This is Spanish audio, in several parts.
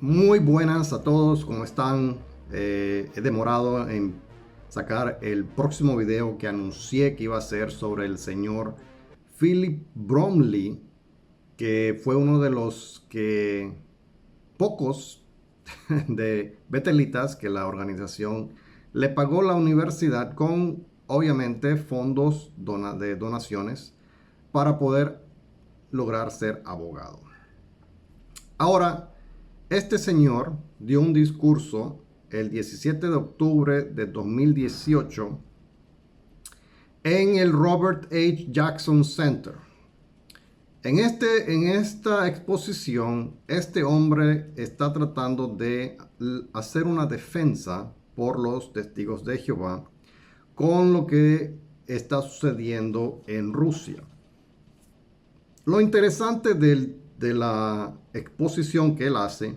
Muy buenas a todos, ¿cómo están? He demorado en sacar el próximo video que anuncié que iba a ser sobre el señor Philip Bromley, que fue uno de los pocos de Betelitas que la organización le pagó la universidad con, obviamente, fondos de donaciones para poder lograr ser abogado. Ahora, este señor dio un discurso el 17 de octubre de 2018 en el Robert H. Jackson Center. En esta exposición, este hombre está tratando de hacer una defensa por los testigos de Jehová con lo que está sucediendo en Rusia. Lo interesante de la exposición que él hace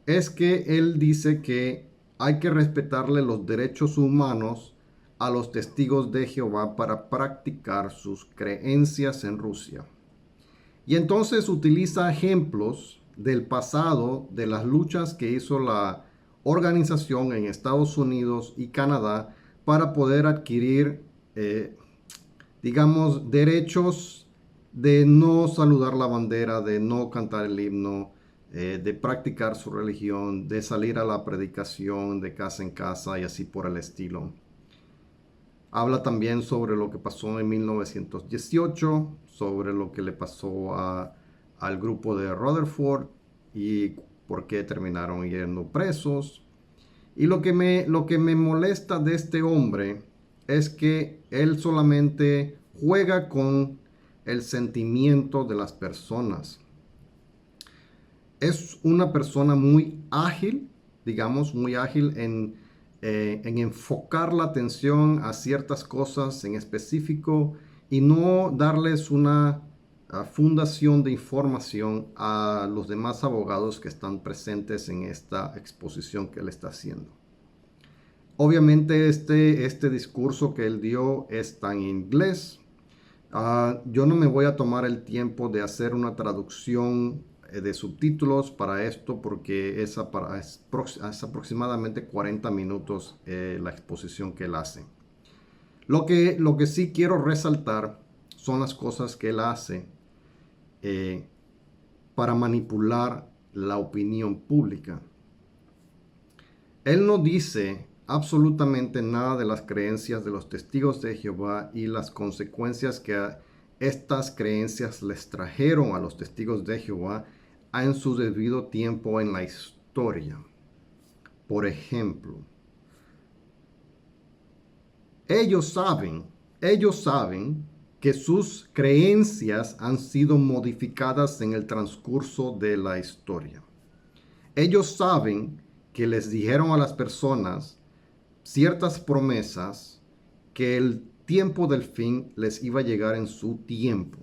es que él dice que hay que respetarle los derechos humanos a los testigos de Jehová para practicar sus creencias en Rusia. Y entonces utiliza ejemplos del pasado de las luchas que hizo la organización en Estados Unidos y Canadá para poder adquirir, digamos, derechos de no saludar la bandera, de no cantar el himno, de practicar su religión, de salir a la predicación de casa en casa y así por el estilo. Habla también sobre lo que pasó en 1918, sobre lo que le pasó al grupo de Rutherford y por qué terminaron yendo presos. Y lo que me molesta de este hombre es que él solamente juega con el sentimiento de las personas. Es una persona muy ágil, digamos, muy ágil en enfocar la atención a ciertas cosas en específico y no darles una fundación de información a los demás abogados que están presentes en esta exposición que él está haciendo. Obviamente este discurso que él dio está en inglés. Yo no me voy a tomar el tiempo de hacer una traducción de subtítulos para esto porque es aproximadamente 40 minutos la exposición que él hace. Lo que sí quiero resaltar son las cosas que él hace para manipular la opinión pública. Él no dice absolutamente nada de las creencias de los testigos de Jehová y las consecuencias que estas creencias les trajeron a los testigos de Jehová en su debido tiempo en la historia. Por ejemplo, ellos saben que sus creencias han sido modificadas en el transcurso de la historia. Ellos saben que les dijeron a las personas ciertas promesas que el tiempo del fin les iba a llegar en su tiempo,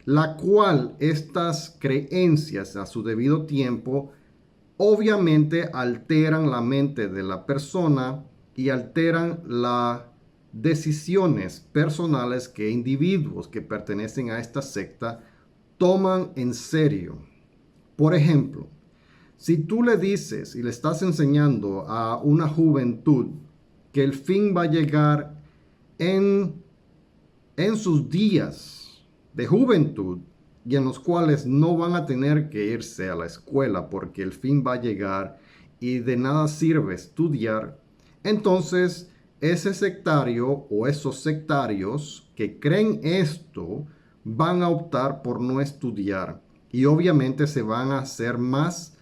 la cual estas creencias a su debido tiempo obviamente alteran la mente de la persona y alteran las decisiones personales que individuos que pertenecen a esta secta toman en serio. Por ejemplo, si tú le dices y le estás enseñando a una juventud que el fin va a llegar en sus días de juventud y en los cuales no van a tener que irse a la escuela porque el fin va a llegar y de nada sirve estudiar, entonces ese sectario o esos sectarios que creen esto van a optar por no estudiar y obviamente se van a hacer más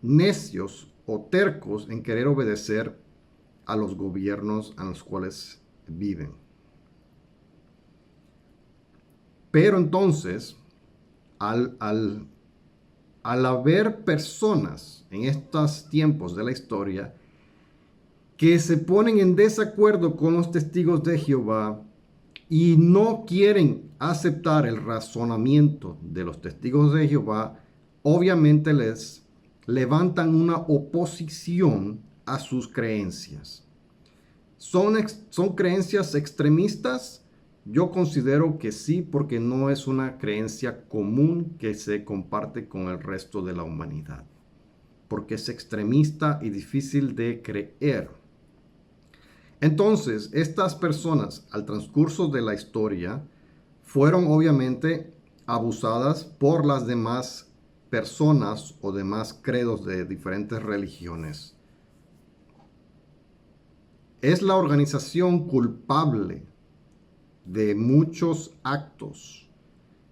necios o tercos en querer obedecer a los gobiernos a los cuales viven. Pero entonces, al haber personas en estos tiempos de la historia que se ponen en desacuerdo con los testigos de Jehová y no quieren aceptar el razonamiento de los testigos de Jehová, obviamente les levantan una oposición a sus creencias. ¿Son creencias extremistas? Yo considero que sí, porque no es una creencia común que se comparte con el resto de la humanidad, porque es extremista y difícil de creer. Entonces, estas personas, al transcurso de la historia, fueron obviamente abusadas por las demás personas o demás credos de diferentes religiones. Es la organización culpable de muchos actos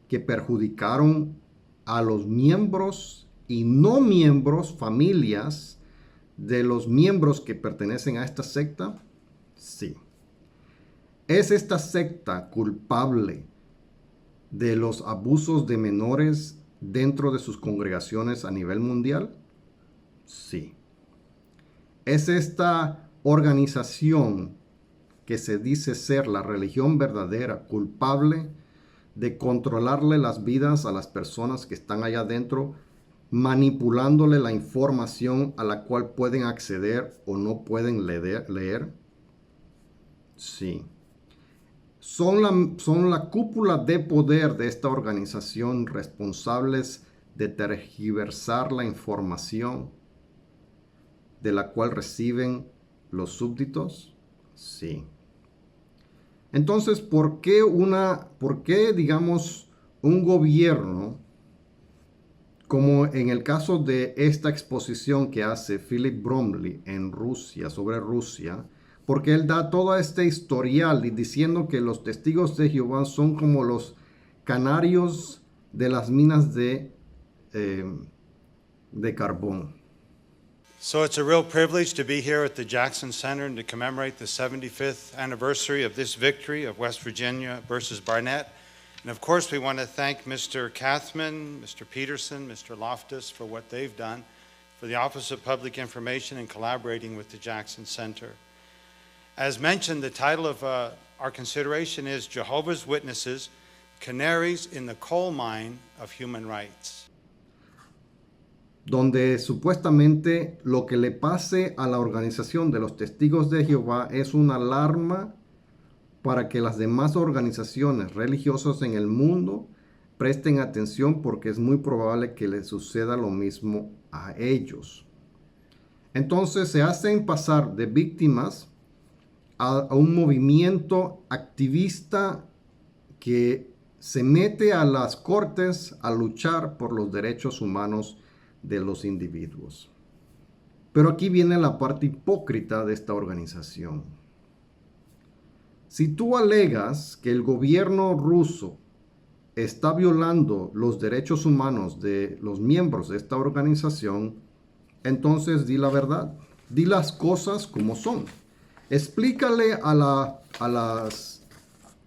que perjudicaron a los miembros y no miembros, familias de los miembros que pertenecen a esta secta. Sí. ¿Es esta secta culpable de los abusos de menores dentro de sus congregaciones a nivel mundial? Sí. ¿Es esta organización que se dice ser la religión verdadera culpable de controlarle las vidas a las personas que están allá adentro, manipulándole la información a la cual pueden acceder o no pueden leer? Sí. Son la cúpula de poder de esta organización responsables de tergiversar la información de la cual reciben los súbditos. Sí. Entonces, ¿por qué, digamos, un gobierno, como en el caso de esta exposición que hace Philip Bromley en Rusia, sobre Rusia, porque él da todo este historial diciendo que los testigos de Jehová son como los canarios de las minas de carbón? So it's a real privilege to be here at the Jackson Center and to commemorate the 75th anniversary of this victory of West Virginia versus Barnett. And of course, we want to thank Mr. Kathman, Mr. Peterson, Mr. Loftus for what they've done, for the Office of Public Information and collaborating with the Jackson Center. As mentioned, the title of our consideration is Jehovah's Witnesses, Canaries in the Coal Mine of Human Rights. Donde supuestamente lo que le pase a la organización de los testigos de Jehová es una alarma para que las demás organizaciones religiosas en el mundo presten atención, porque es muy probable que les suceda lo mismo a ellos. Entonces se hacen pasar de víctimas a un movimiento activista que se mete a las cortes a luchar por los derechos humanos de los individuos. Pero aquí viene la parte hipócrita de esta organización. Si tú alegas que el gobierno ruso está violando los derechos humanos de los miembros de esta organización, entonces di la verdad, di las cosas como son. Explícale a las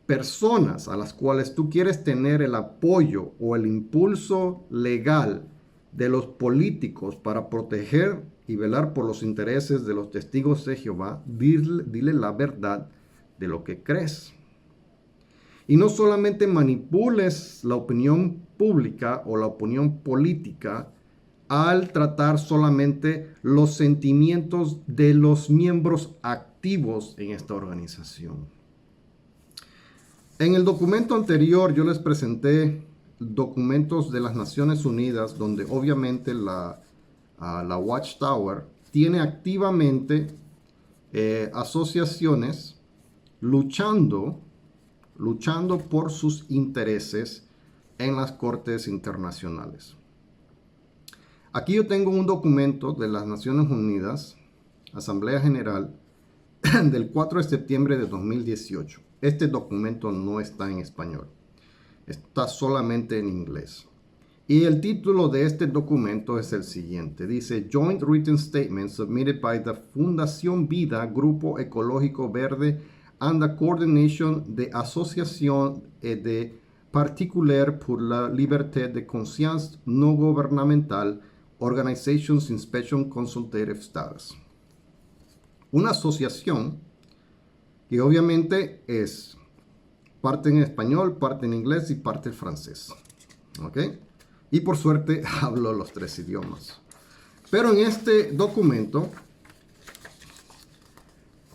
personas a las cuales tú quieres tener el apoyo o el impulso legal de los políticos para proteger y velar por los intereses de los testigos de Jehová, dile la verdad de lo que crees. Y no solamente manipules la opinión pública o la opinión política al tratar solamente los sentimientos de los miembros activos en esta organización. En el documento anterior yo les presenté documentos de las Naciones Unidas, donde obviamente la Watchtower tiene activamente asociaciones luchando por sus intereses en las cortes internacionales. Aquí yo tengo un documento de las Naciones Unidas, Asamblea General, del 4 de septiembre de 2018. Este documento no está en español. Está solamente en inglés. Y el título de este documento es el siguiente. Dice: Joint Written Statement submitted by the Fundación Vida, Grupo Ecológico Verde, and the Coordination de Asociación de Particular pour la Liberté de Conscience No Gubernamental, Organizations Inspection Consultative Status. Una asociación que obviamente es parte en español, parte en inglés y parte en francés. ¿Ok? Y por suerte hablo los tres idiomas. Pero en este documento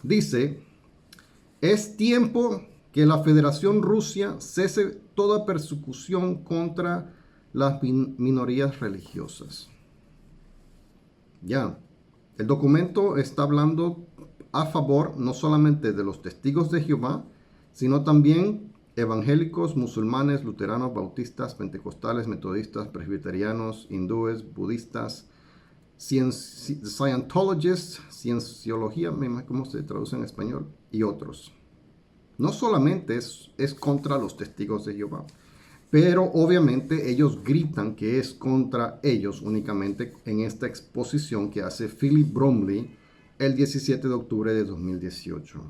dice: es tiempo que la Federación Rusa cese toda persecución contra las minorías religiosas. Ya, el documento está hablando a favor no solamente de los testigos de Jehová, sino también evangélicos, musulmanes, luteranos, bautistas, pentecostales, metodistas, presbiterianos, hindúes, budistas, Scientologists, cienciología, ¿cómo se traduce en español? Y otros. No solamente es contra los testigos de Jehová, pero obviamente ellos gritan que es contra ellos únicamente en esta exposición que hace Philip Bromley el 17 de octubre de 2018.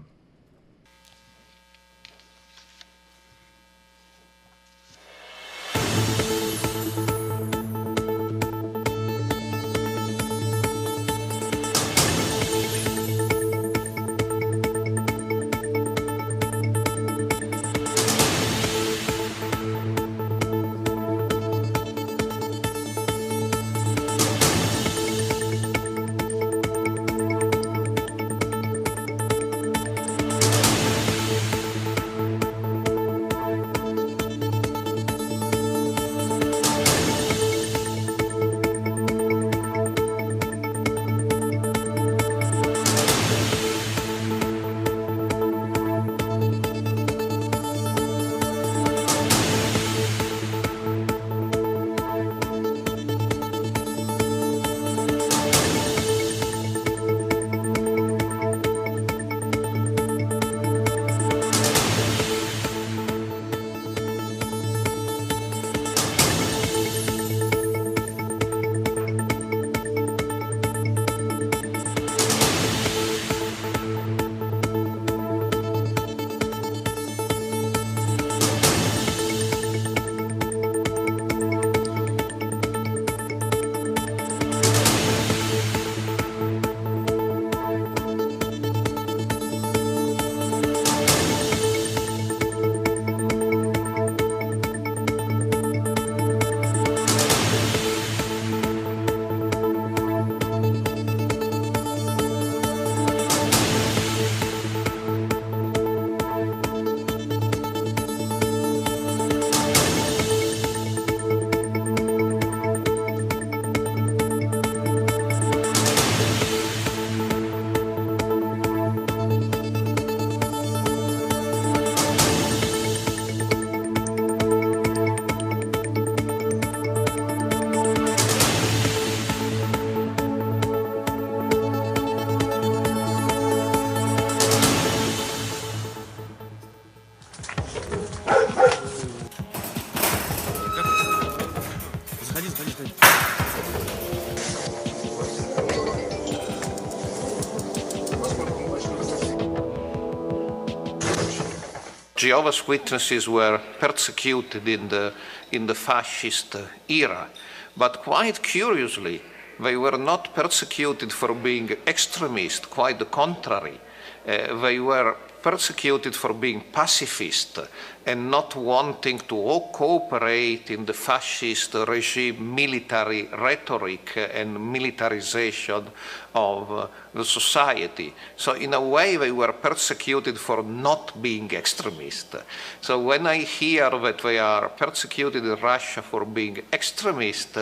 Jehovah's Witnesses were persecuted in the fascist era, but quite curiously, they were not persecuted for being extremist, quite the contrary. They were persecuted for being pacifist and not wanting to cooperate in the fascist regime military rhetoric and militarization of the society. So in a way they were persecuted for not being extremist. So when I hear that they are persecuted in Russia for being extremist,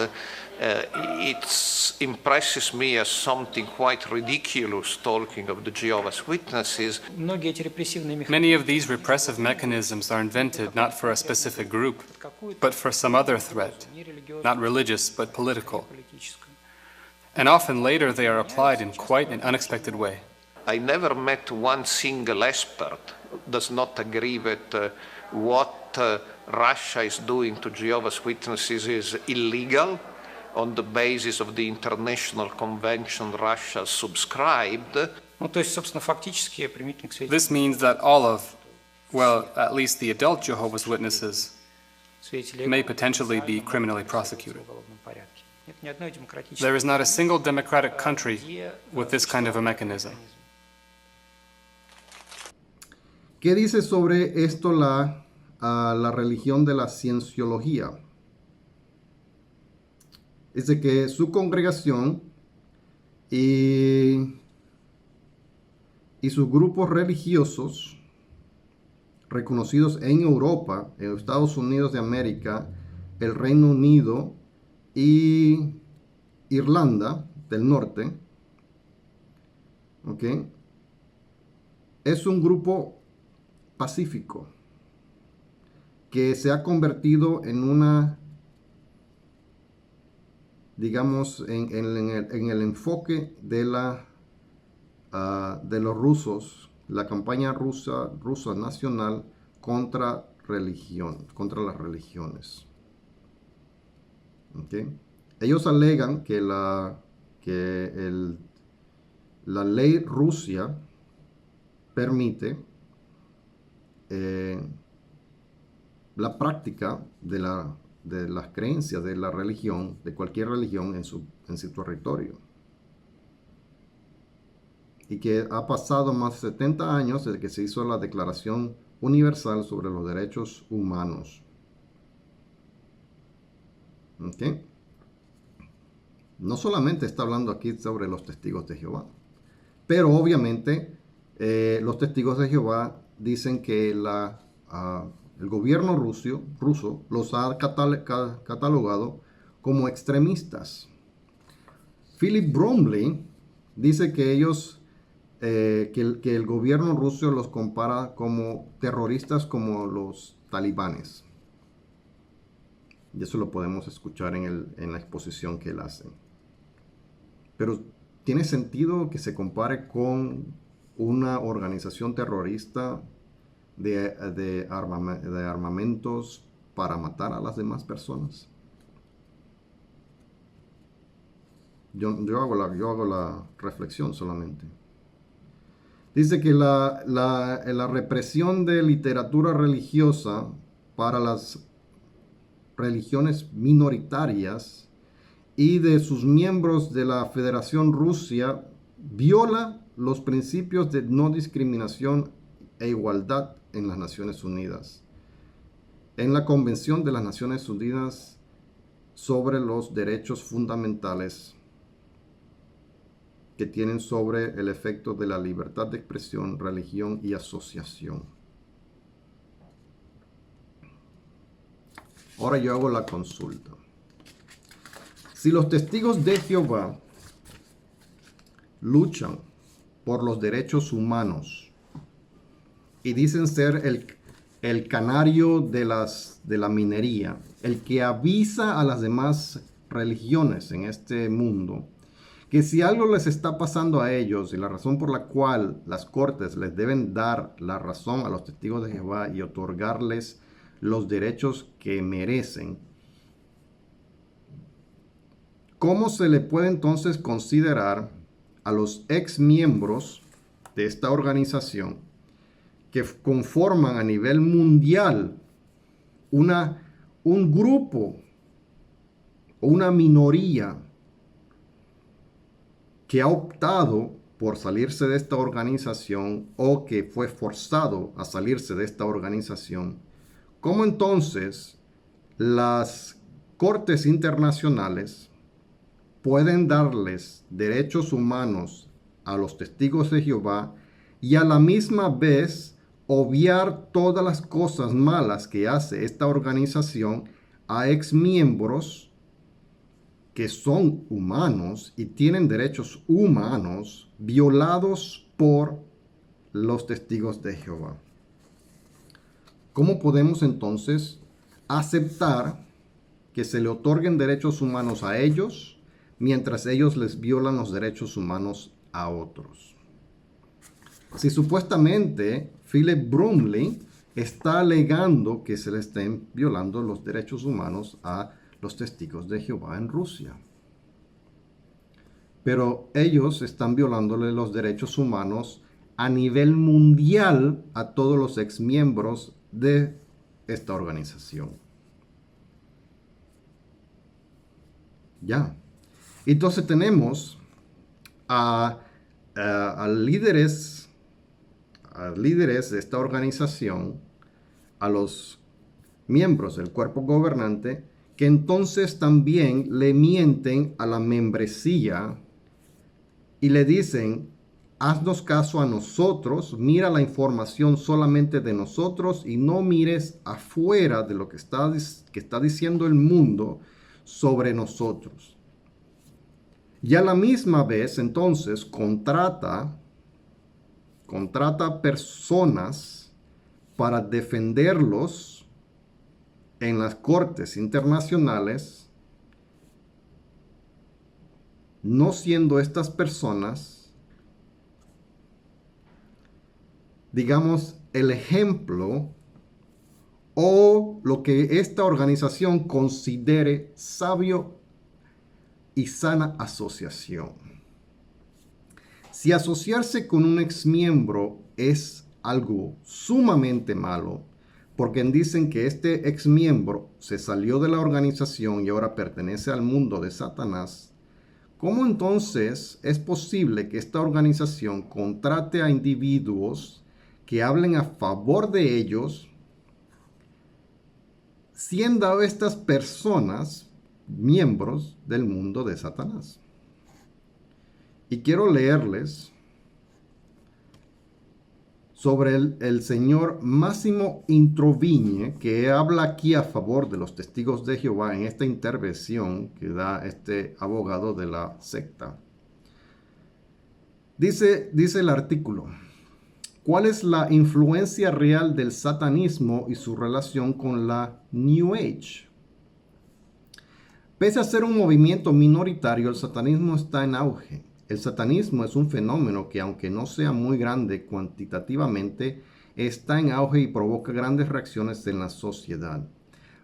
it impresses me as something quite ridiculous, talking of the Jehovah's Witnesses. Many of these repressive mechanisms are invented not for a specific group, but for some other threat, not religious but political. And often later they are applied in quite an unexpected way. I never met one single expert who does not agree that what Russia is doing to Jehovah's Witnesses is illegal on the basis of the international convention Russia subscribed. This means that all of, well, at least the adult Jehovah's Witnesses may potentially be criminally prosecuted. There is not a single democratic country with this kind of a mechanism. ¿Qué dice sobre esto la religión de la cienciología? Dice que su congregación y sus grupos religiosos reconocidos en Europa, en Estados Unidos de América, el Reino Unido y Irlanda del Norte, ¿ok? Es un grupo pacífico que se ha convertido en una, digamos, en el enfoque de los rusos, la campaña rusa nacional contra las religiones. ¿Okay? Ellos alegan que la ley Rusia permite la práctica de las creencias de la religión, de cualquier religión en su territorio. Y que ha pasado más de 70 años desde que se hizo la Declaración Universal sobre los Derechos Humanos. ¿Okay? No solamente está hablando aquí sobre los testigos de Jehová, pero obviamente los testigos de Jehová dicen que el gobierno ruso los ha catalogado como extremistas. Philip Bromley dice que ellos, que el gobierno ruso los compara como terroristas como los talibanes. Y eso lo podemos escuchar en la exposición que él hace. Pero ¿tiene sentido que se compare con una organización terrorista de armamentos para matar a las demás personas? Yo hago la reflexión solamente. Dice que la represión de literatura religiosa para las religiones minoritarias y de sus miembros de la Federación Rusa viola los principios de no discriminación e igualdad en las Naciones Unidas, en la Convención de las Naciones Unidas sobre los Derechos Fundamentales que tienen sobre el efecto de la libertad de expresión, religión y asociación. Ahora yo hago la consulta. Si los testigos de Jehová luchan por los derechos humanos y dicen ser el canario de la minería, el que avisa a las demás religiones en este mundo, que si algo les está pasando a ellos y la razón por la cual las cortes les deben dar la razón a los testigos de Jehová y otorgarles los derechos que merecen, ¿cómo se le puede entonces considerar a los ex miembros de esta organización que conforman a nivel mundial un grupo o una minoría que ha optado por salirse de esta organización o que fue forzado a salirse de esta organización? ¿Cómo entonces las cortes internacionales pueden darles derechos humanos a los testigos de Jehová y a la misma vez obviar todas las cosas malas que hace esta organización a ex miembros que son humanos y tienen derechos humanos violados por los testigos de Jehová? ¿Cómo podemos entonces aceptar que se le otorguen derechos humanos a ellos mientras ellos les violan los derechos humanos a otros? Si supuestamente Philip Bromley está alegando que se le estén violando los derechos humanos a los testigos de Jehová en Rusia, pero ellos están violándole los derechos humanos a nivel mundial a todos los ex miembros de esta organización. Ya. Entonces tenemos a líderes de esta organización, a los miembros del cuerpo gobernante, que entonces también le mienten a la membresía y le dicen haznos caso a nosotros, mira la información solamente de nosotros y no mires afuera de lo que está diciendo el mundo sobre nosotros. Y a la misma vez, entonces, contrata personas para defenderlos en las cortes internacionales, no siendo estas personas, digamos, el ejemplo o lo que esta organización considere sabio y sana asociación. Si asociarse con un exmiembro es algo sumamente malo, porque dicen que este exmiembro se salió de la organización y ahora pertenece al mundo de Satanás, ¿cómo entonces es posible que esta organización contrate a individuos que hablen a favor de ellos, siendo estas personas miembros del mundo de Satanás? Y quiero leerles sobre el señor Massimo Introvigne, que habla aquí a favor de los testigos de Jehová en esta intervención que da este abogado de la secta. Dice el artículo: ¿cuál es la influencia real del satanismo y su relación con la New Age? Pese a ser un movimiento minoritario, el satanismo está en auge. El satanismo es un fenómeno que, aunque no sea muy grande cuantitativamente, está en auge y provoca grandes reacciones en la sociedad.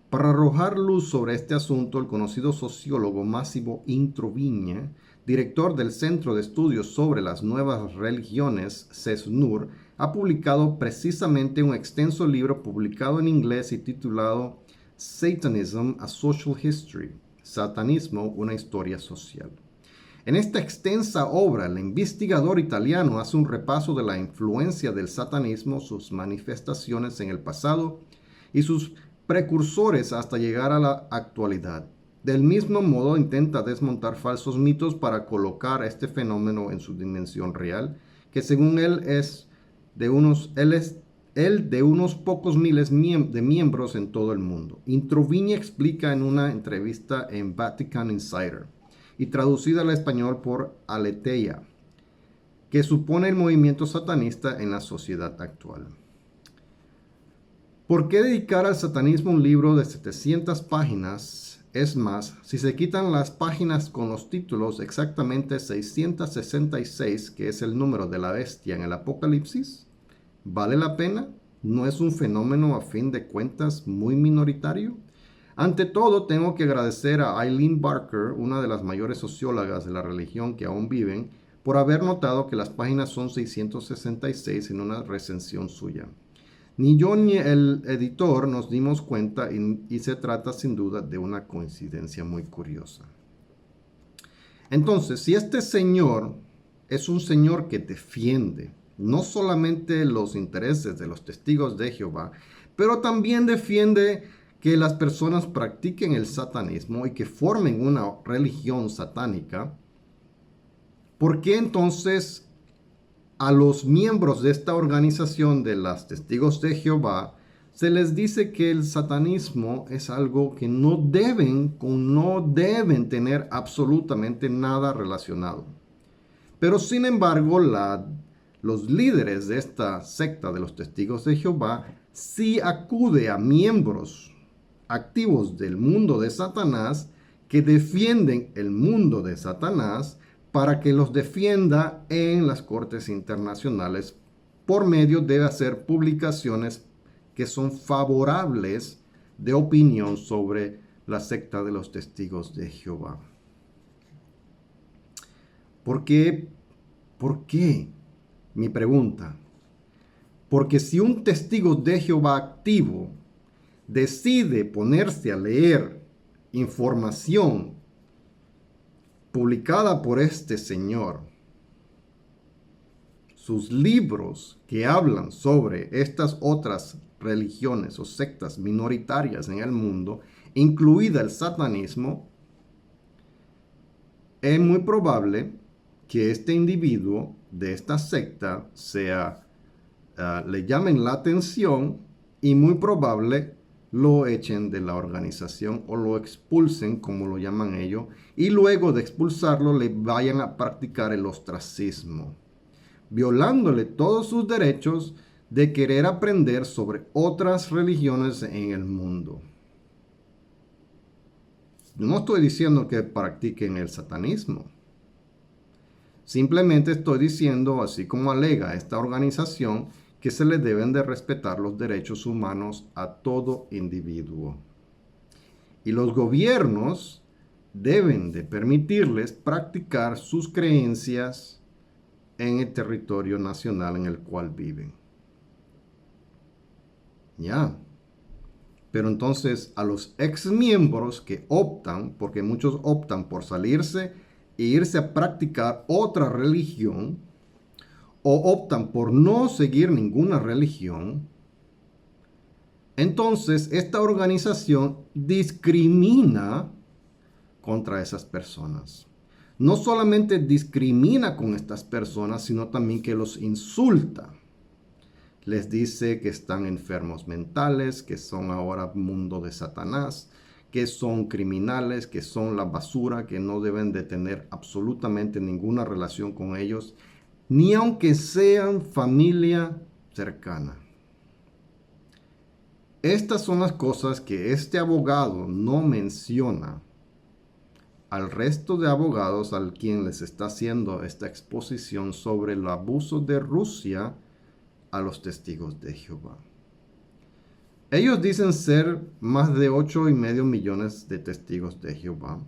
Para arrojar luz sobre este asunto, el conocido sociólogo Massimo Introvigne, director del Centro de Estudios sobre las Nuevas Religiones, CESNUR, ha publicado precisamente un extenso libro publicado en inglés y titulado Satanism, a Social History. Satanismo, una historia social. En esta extensa obra, el investigador italiano hace un repaso de la influencia del satanismo, sus manifestaciones en el pasado y sus precursores hasta llegar a la actualidad. Del mismo modo, intenta desmontar falsos mitos para colocar este fenómeno en su dimensión real, que según él es de unos pocos miles de miembros en todo el mundo. Introvigne explica en una entrevista en Vatican Insider y traducida al español por Aletheia, que supone el movimiento satanista en la sociedad actual. ¿Por qué dedicar al satanismo un libro de 700 páginas? Es más, si se quitan las páginas con los títulos, exactamente 666, que es el número de la bestia en el Apocalipsis, ¿vale la pena? ¿No es un fenómeno a fin de cuentas muy minoritario? Ante todo, tengo que agradecer a Eileen Barker, una de las mayores sociólogas de la religión que aún viven, por haber notado que las páginas son 666 en una recensión suya. Ni yo ni el editor nos dimos cuenta y se trata sin duda de una coincidencia muy curiosa. Entonces, si este señor es un señor que defiende no solamente los intereses de los testigos de Jehová, pero también defiende que las personas practiquen el satanismo y que formen una religión satánica, ¿por qué entonces a los miembros de esta organización de los testigos de Jehová se les dice que el satanismo es algo que no deben tener absolutamente nada relacionado? Pero sin embargo, los líderes de esta secta de los testigos de Jehová sí acude a miembros activos del mundo de Satanás que defienden el mundo de Satanás para que los defienda en las cortes internacionales por medio de hacer publicaciones que son favorables de opinión sobre la secta de los testigos de Jehová. ¿Por qué? ¿Por qué? Mi pregunta. Porque si un testigo de Jehová activo decide ponerse a leer información publicada por este señor, sus libros que hablan sobre estas otras religiones o sectas minoritarias en el mundo, incluida el satanismo, es muy probable que este individuo de esta secta le llamen la atención y muy probable lo echen de la organización o lo expulsen, como lo llaman ellos, y luego de expulsarlo le vayan a practicar el ostracismo, violándole todos sus derechos de querer aprender sobre otras religiones en el mundo. No estoy diciendo que practiquen el satanismo. Simplemente estoy diciendo, así como alega esta organización, que se le deben de respetar los derechos humanos a todo individuo. Y los gobiernos deben de permitirles practicar sus creencias en el territorio nacional en el cual viven. Ya. Pero entonces a los exmiembros que optan, porque muchos optan por salirse e irse a practicar otra religión, o optan por no seguir ninguna religión, entonces esta organización discrimina contra esas personas. No solamente discrimina con estas personas, sino también que los insulta. Les dice que están enfermos mentales, que son ahora mundo de Satanás, que son criminales, que son la basura, que no deben de tener absolutamente ninguna relación con ellos, ni aunque sean familia cercana. Estas son las cosas que este abogado no menciona al resto de abogados al quien les está haciendo esta exposición sobre el abuso de Rusia a los testigos de Jehová. Ellos dicen ser más de 8,5 millones de testigos de Jehová.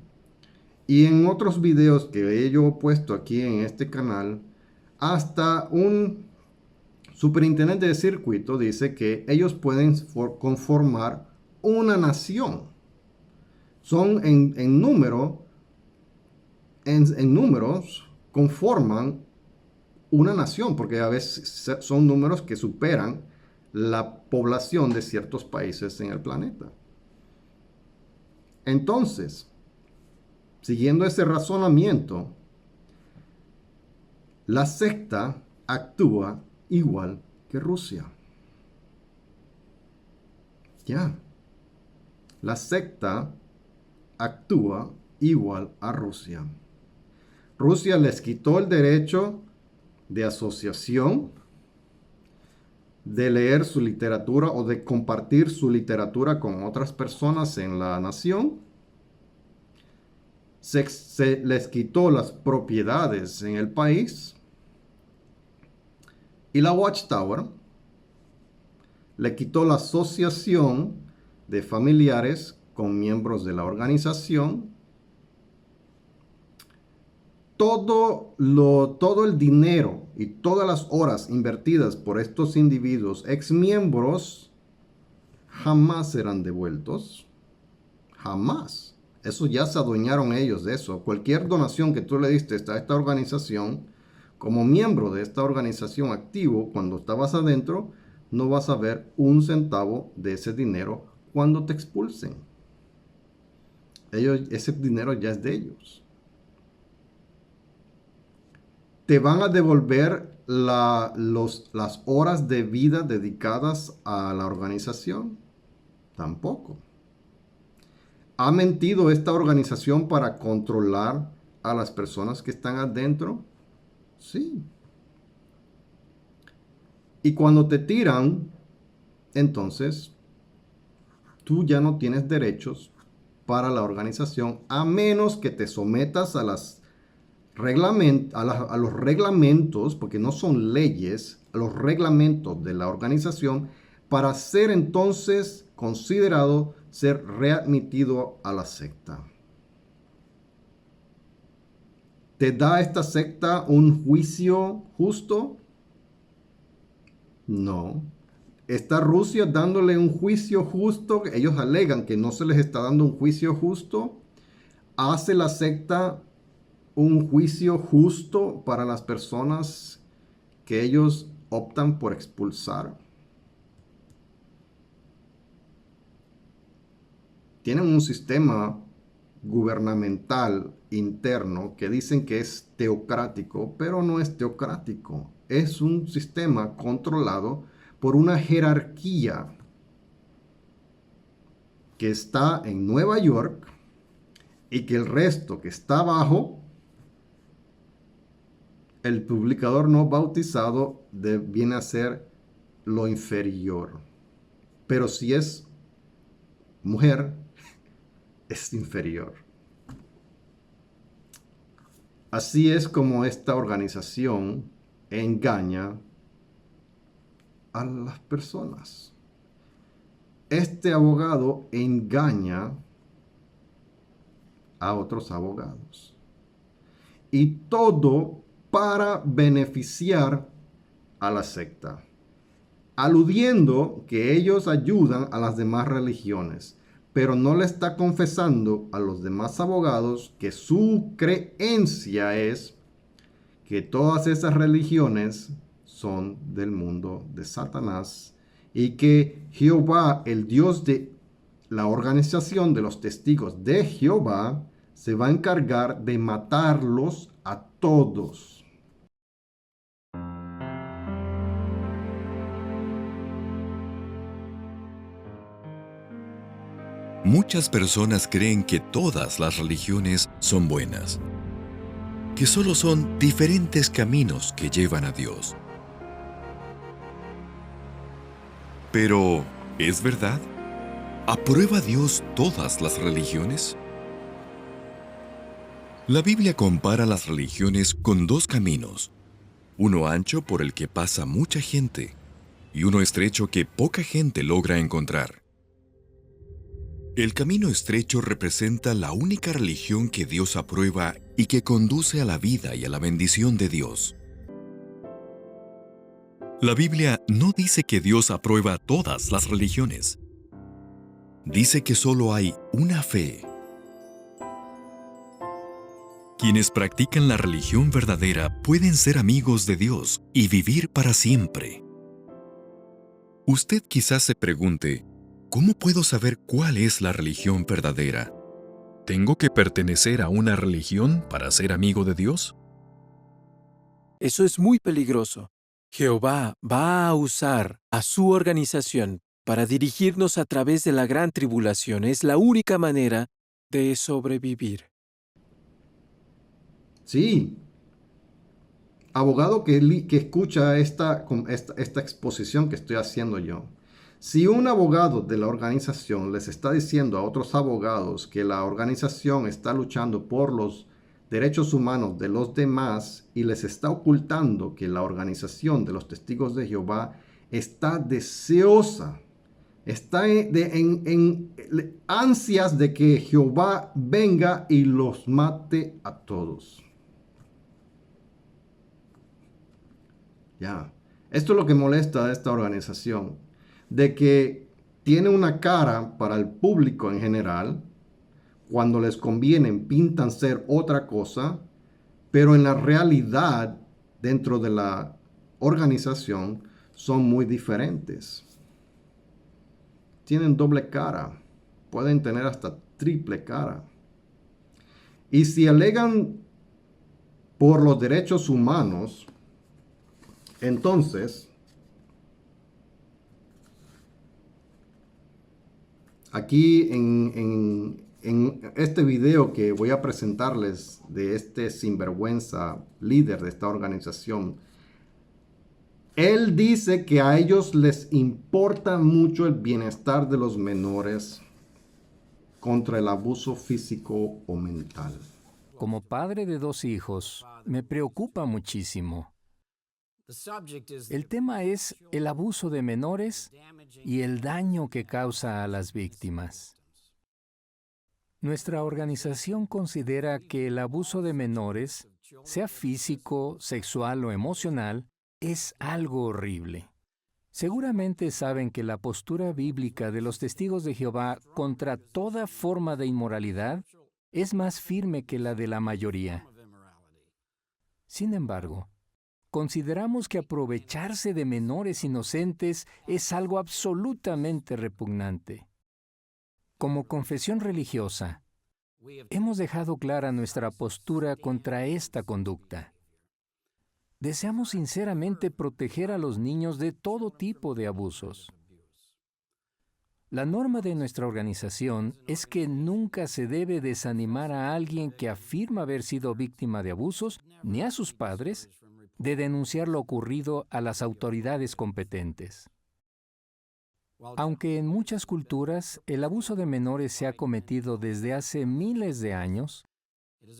Y en otros videos que yo he puesto aquí en este canal, hasta un superintendente de circuito dice que ellos pueden conformar una nación. Son en números conforman una nación, porque a veces son números que superan la población de ciertos países en el planeta. Entonces, siguiendo ese razonamiento, la secta actúa igual que Rusia. Ya. La secta actúa igual a Rusia. Rusia les quitó el derecho de asociación, de leer su literatura o de compartir su literatura con otras personas en la nación. Se les quitó las propiedades en el país. Y la Watchtower le quitó la asociación de familiares con miembros de la organización. Todo el dinero y todas las horas invertidas por estos individuos exmiembros jamás serán devueltos. Jamás. Eso ya se adueñaron ellos de eso. Cualquier donación que tú le diste a esta organización, como miembro de esta organización activo, cuando estabas adentro, no vas a ver un centavo de ese dinero cuando te expulsen. Ese dinero ya es de ellos. ¿Te van a devolver las horas de vida dedicadas a la organización? Tampoco. ¿Ha mentido esta organización para controlar a las personas que están adentro? Sí. Y cuando te tiran, entonces tú ya no tienes derechos para la organización a menos que te sometas a los reglamentos, porque no son leyes, a los reglamentos de la organización para ser entonces considerado ser readmitido a la secta. ¿Te da esta secta un juicio justo? No. ¿Está Rusia dándole un juicio justo? Ellos alegan que no se les está dando un juicio justo. ¿Hace la secta un juicio justo para las personas que ellos optan por expulsar? ¿Tienen un sistema gubernamental interno que dicen que es teocrático, pero no es teocrático. Es un sistema controlado por una jerarquía que está en Nueva York y que el resto que está abajo, el publicador no bautizado viene a ser lo inferior. Pero si es mujer, es inferior. Así es como esta organización engaña a las personas. Este abogado engaña a otros abogados. Y todo para beneficiar a la secta, aludiendo que ellos ayudan a las demás religiones, pero no le está confesando a los demás abogados que su creencia es que todas esas religiones son del mundo de Satanás y que Jehová, el Dios de la organización de los testigos de Jehová, se va a encargar de matarlos a todos. Muchas personas creen que todas las religiones son buenas, que solo son diferentes caminos que llevan a Dios. Pero, ¿es verdad? ¿Aprueba Dios todas las religiones? La Biblia compara las religiones con dos caminos, uno ancho por el que pasa mucha gente y uno estrecho que poca gente logra encontrar. El camino estrecho representa la única religión que Dios aprueba y que conduce a la vida y a la bendición de Dios. La Biblia no dice que Dios aprueba todas las religiones. Dice que solo hay una fe. Quienes practican la religión verdadera pueden ser amigos de Dios y vivir para siempre. Usted quizás se pregunte, ¿cómo puedo saber cuál es la religión verdadera? ¿Tengo que pertenecer a una religión para ser amigo de Dios? Eso es muy peligroso. Jehová va a usar a su organización para dirigirnos a través de la gran tribulación. Es la única manera de sobrevivir. Sí. Abogado que escucha esta exposición que estoy haciendo yo. Si un abogado de la organización les está diciendo a otros abogados que la organización está luchando por los derechos humanos de los demás y les está ocultando que la organización de los testigos de Jehová está deseosa, está en ansias de que Jehová venga y los mate a todos. Ya. Esto es lo que molesta a esta organización, de que tiene una cara para el público en general, cuando les conviene pintan ser otra cosa, pero en la realidad dentro de la organización son muy diferentes. Tienen doble cara, pueden tener hasta triple cara. Y si alegan por los derechos humanos, entonces, aquí en este video que voy a presentarles de este sinvergüenza líder de esta organización, él dice que a ellos les importa mucho el bienestar de los menores contra el abuso físico o mental. Como padre de 2 hijos, me preocupa muchísimo. El tema es el abuso de menores y el daño que causa a las víctimas. Nuestra organización considera que el abuso de menores, sea físico, sexual o emocional, es algo horrible. Seguramente saben que la postura bíblica de los testigos de Jehová contra toda forma de inmoralidad es más firme que la de la mayoría. Sin embargo, consideramos que aprovecharse de menores inocentes es algo absolutamente repugnante. Como confesión religiosa, hemos dejado clara nuestra postura contra esta conducta. Deseamos sinceramente proteger a los niños de todo tipo de abusos. La norma de nuestra organización es que nunca se debe desanimar a alguien que afirma haber sido víctima de abusos, ni a sus padres, de denunciar lo ocurrido a las autoridades competentes. Aunque en muchas culturas el abuso de menores se ha cometido desde hace miles de años,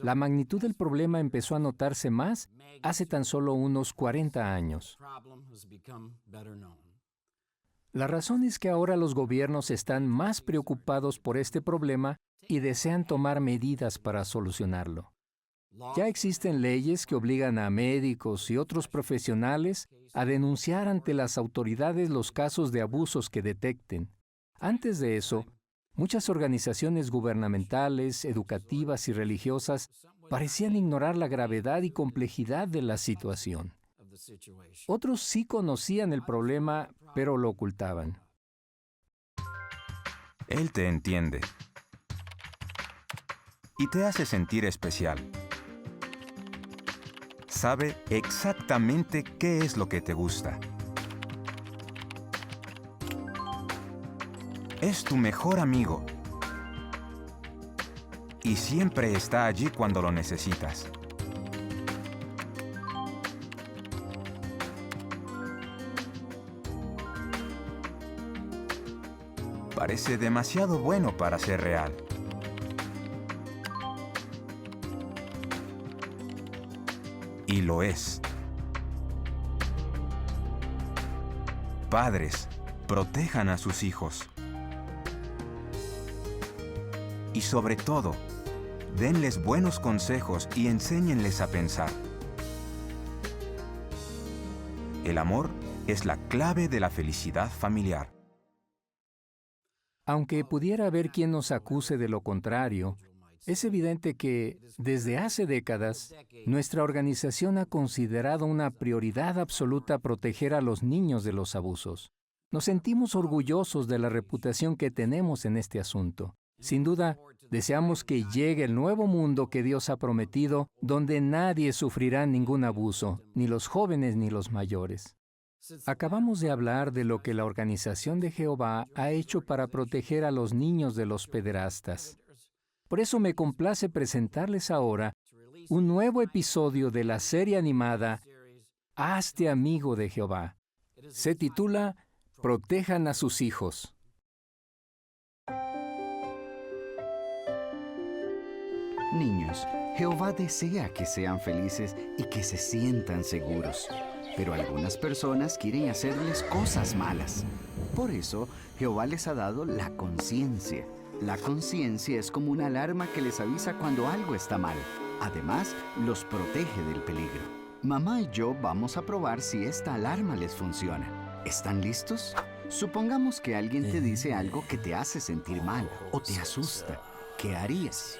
la magnitud del problema empezó a notarse más hace tan solo unos 40 años. La razón es que ahora los gobiernos están más preocupados por este problema y desean tomar medidas para solucionarlo. Ya existen leyes que obligan a médicos y otros profesionales a denunciar ante las autoridades los casos de abusos que detecten. Antes de eso, muchas organizaciones gubernamentales, educativas y religiosas parecían ignorar la gravedad y complejidad de la situación. Otros sí conocían el problema, pero lo ocultaban. Él te entiende y te hace sentir especial. Sabe exactamente qué es lo que te gusta. Es tu mejor amigo y siempre está allí cuando lo necesitas. Parece demasiado bueno para ser real. Y lo es. Padres, protejan a sus hijos. Y sobre todo, denles buenos consejos y enséñenles a pensar. El amor es la clave de la felicidad familiar. Aunque pudiera haber quien nos acuse de lo contrario, es evidente que, desde hace décadas, nuestra organización ha considerado una prioridad absoluta proteger a los niños de los abusos. Nos sentimos orgullosos de la reputación que tenemos en este asunto. Sin duda, deseamos que llegue el nuevo mundo que Dios ha prometido, donde nadie sufrirá ningún abuso, ni los jóvenes ni los mayores. Acabamos de hablar de lo que la Organización de Jehová ha hecho para proteger a los niños de los pederastas. Por eso me complace presentarles ahora un nuevo episodio de la serie animada Hazte amigo de Jehová. Se titula Protejan a sus hijos. Niños, Jehová desea que sean felices y que se sientan seguros. Pero algunas personas quieren hacerles cosas malas. Por eso, Jehová les ha dado la conciencia. La conciencia es como una alarma que les avisa cuando algo está mal. Además, los protege del peligro. Mamá y yo vamos a probar si esta alarma les funciona. ¿Están listos? Supongamos que alguien te dice algo que te hace sentir mal o te asusta. ¿Qué harías?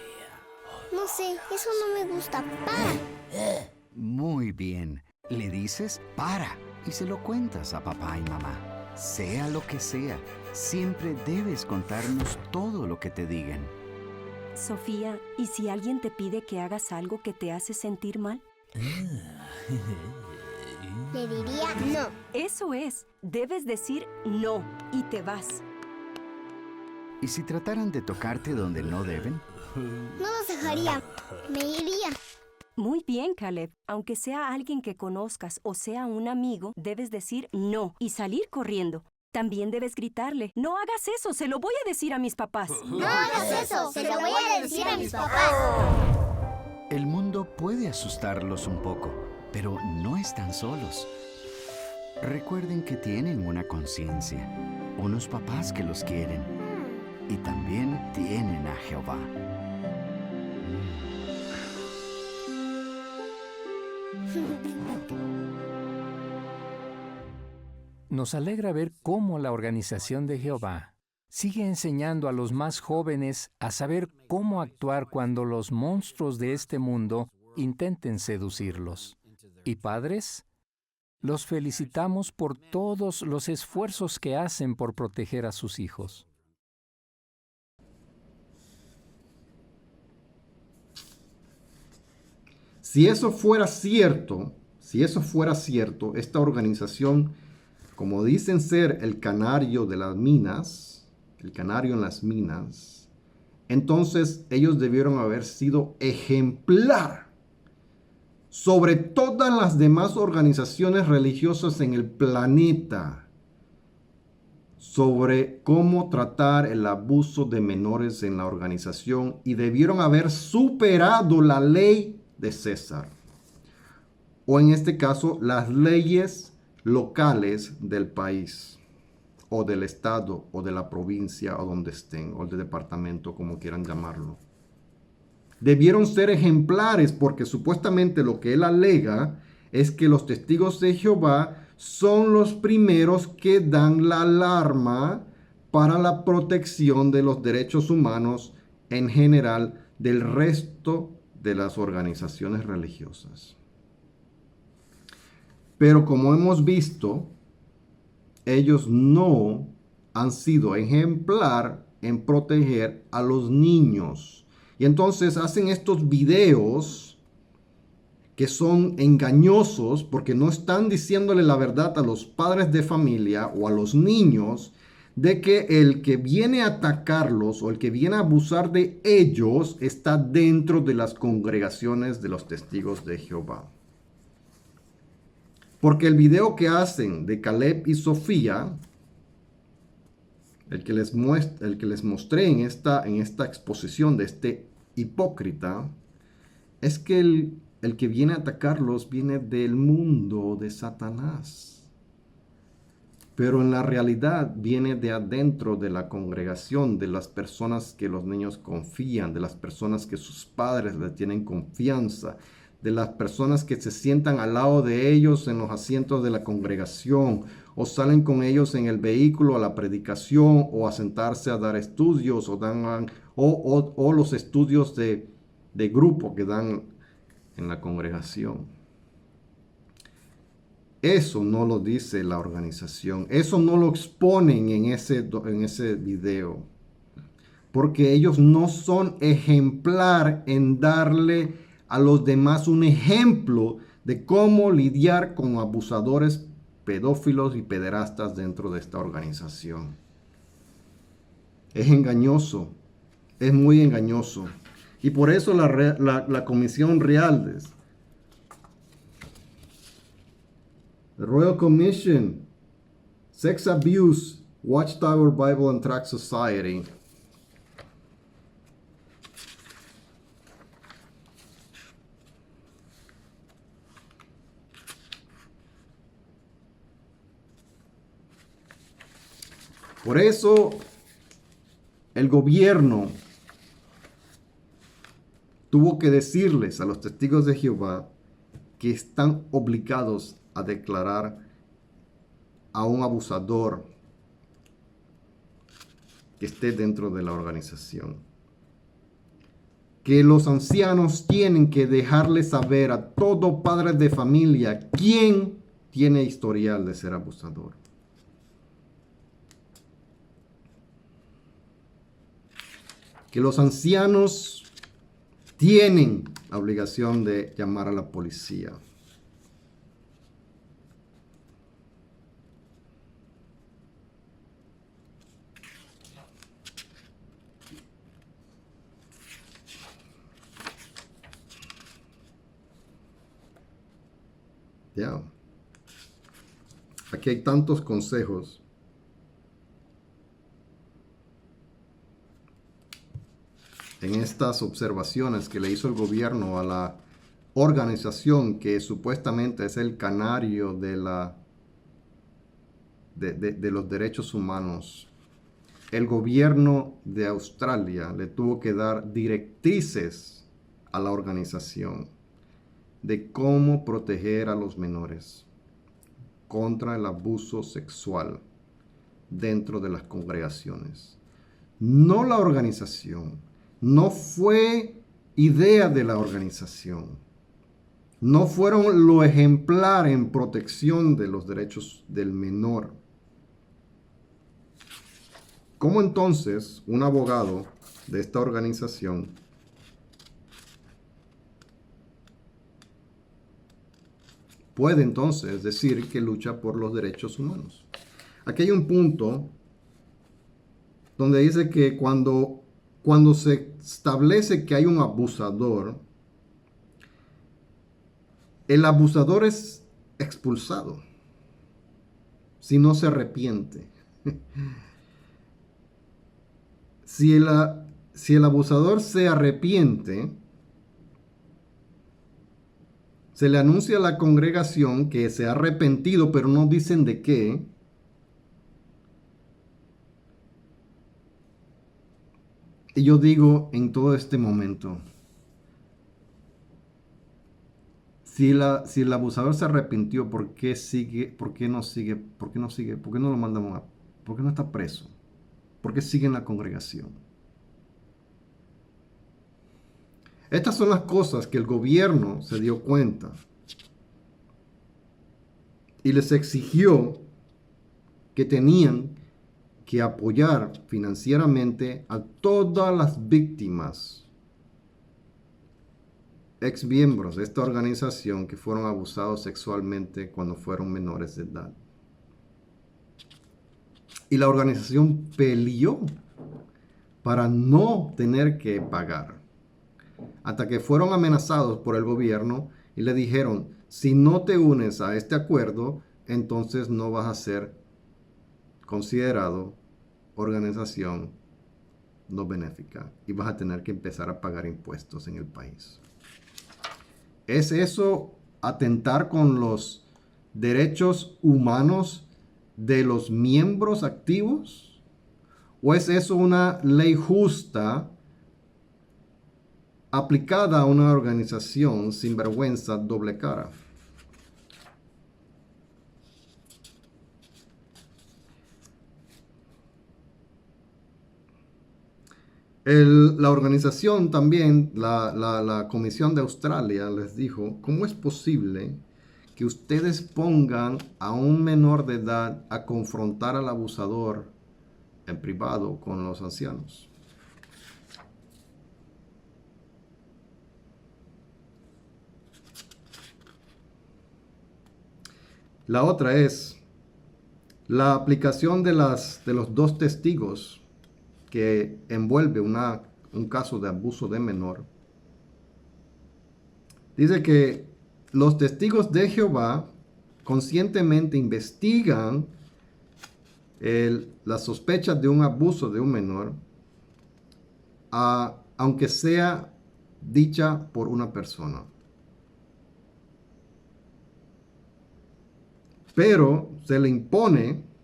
No sé, eso no me gusta. ¡Para! Muy bien. Le dices, para, y se lo cuentas a papá y mamá. Sea lo que sea, siempre debes contarnos todo lo que te digan. Sofía, ¿y si alguien te pide que hagas algo que te hace sentir mal? Le diría no. Eso es, debes decir no y te vas. ¿Y si trataran de tocarte donde no deben? No los dejaría. Me iría. Muy bien, Caleb. Aunque sea alguien que conozcas o sea un amigo, debes decir no y salir corriendo. También debes gritarle, no hagas eso, se lo voy a decir a mis papás. No hagas eso, se lo voy a decir a mis papás. El mundo puede asustarlos un poco, pero no están solos. Recuerden que tienen una conciencia, unos papás que los quieren y también tienen a Jehová. Nos alegra ver cómo la Organización de Jehová sigue enseñando a los más jóvenes a saber cómo actuar cuando los monstruos de este mundo intenten seducirlos. Y padres, los felicitamos por todos los esfuerzos que hacen por proteger a sus hijos. Si eso fuera cierto, esta organización, como dicen ser el canario de las minas, el canario en las minas, entonces ellos debieron haber sido ejemplar sobre todas las demás organizaciones religiosas en el planeta, sobre cómo tratar el abuso de menores en la organización, y debieron haber superado la ley de César, o en este caso las leyes locales del país, o del estado, o de la provincia, o donde estén, o del departamento, como quieran llamarlo. Debieron ser ejemplares, porque supuestamente lo que él alega es que los testigos de Jehová son los primeros que dan la alarma para la protección de los derechos humanos en general del resto de las organizaciones religiosas. Pero como hemos visto, ellos no han sido ejemplar en proteger a los niños. Y entonces hacen estos videos que son engañosos porque no están diciéndole la verdad a los padres de familia o a los niños de que el que viene a atacarlos o el que viene a abusar de ellos está dentro de las congregaciones de los testigos de Jehová. Porque el video que hacen de Caleb y Sofía, el que les mostré en esta exposición de este hipócrita, es que el que viene a atacarlos viene del mundo de Satanás. Pero en la realidad viene de adentro de la congregación, de las personas que los niños confían, de las personas que sus padres le tienen confianza, de las personas que se sientan al lado de ellos en los asientos de la congregación, o salen con ellos en el vehículo a la predicación, o a sentarse a dar estudios, o los estudios de grupo que dan en la congregación. Eso no lo dice la organización, eso no lo exponen en ese video, porque ellos no son ejemplar en darle a los demás un ejemplo de cómo lidiar con abusadores, pedófilos y pederastas dentro de esta organización. Es engañoso, es muy engañoso. Y por eso la Comisión Real, the Royal Commission, Sex Abuse, Watchtower Bible and Tract Society, por eso el gobierno tuvo que decirles a los testigos de Jehová que están obligados a declarar a un abusador que esté dentro de la organización. Que los ancianos tienen que dejarle saber a todo padre de familia quién tiene historial de ser abusador. Que los ancianos tienen la obligación de llamar a la policía. Ya. Aquí hay tantos consejos. En estas observaciones que le hizo el gobierno a la organización que supuestamente es el canario de los derechos humanos, el gobierno de Australia le tuvo que dar directrices a la organización de cómo proteger a los menores contra el abuso sexual dentro de las congregaciones. No la organización, no fue idea de la organización, no fueron lo ejemplar en protección de los derechos del menor. ¿Cómo entonces un abogado de esta organización puede entonces decir que lucha por los derechos humanos. Aquí hay un punto donde dice que cuando se establece que hay un abusador, el abusador es expulsado si no se arrepiente. Si el abusador se arrepiente, se le anuncia a la congregación que se ha arrepentido, pero no dicen de qué. Y yo digo en todo este momento, si el abusador se arrepintió, ¿por qué no lo mandamos por qué no está preso? ¿Por qué sigue en la congregación? Estas son las cosas que el gobierno se dio cuenta y les exigió que tenían que apoyar financieramente a todas las víctimas, ex miembros de esta organización que fueron abusados sexualmente cuando fueron menores de edad. Y la organización peleó para no tener que pagar, hasta que fueron amenazados por el gobierno y le dijeron, si no te unes a este acuerdo, entonces no vas a ser considerado organización no benéfica y vas a tener que empezar a pagar impuestos en el país. ¿Es eso atentar con los derechos humanos de los miembros activos? ¿O es eso una ley justa aplicada a una organización sin vergüenza, doble cara? La organización también, la Comisión de Australia les dijo, ¿cómo es posible que ustedes pongan a un menor de edad a confrontar al abusador en privado con los ancianos? La otra es la aplicación de los dos testigos que envuelve un caso de abuso de menor. Dice que los testigos de Jehová conscientemente investigan las sospechas de un abuso de un menor, aunque sea dicha por una persona. Pero se le impone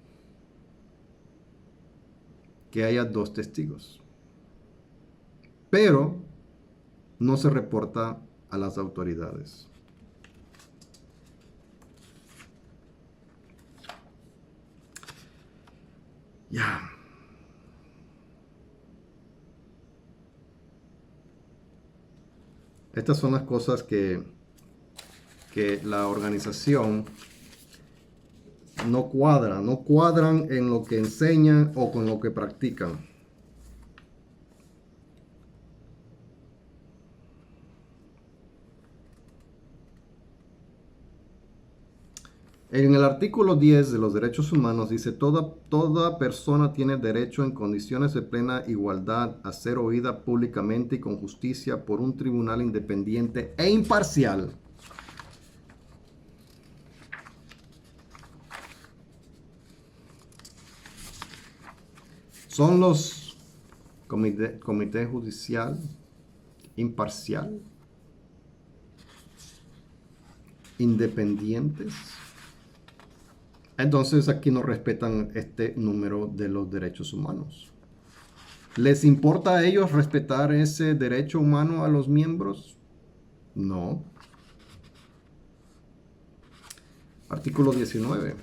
que haya dos testigos. Pero no se reporta a las autoridades. Ya. Estas son las cosas que la organización no cuadran en lo que enseñan o con lo que practican. En el artículo 10 de los derechos humanos dice, toda persona tiene derecho en condiciones de plena igualdad a ser oída públicamente y con justicia por un tribunal independiente e imparcial. Son los comité judicial imparcial, independientes. Entonces aquí no respetan este número de los derechos humanos. ¿Les importa a ellos respetar ese derecho humano a los miembros? No. Artículo 19.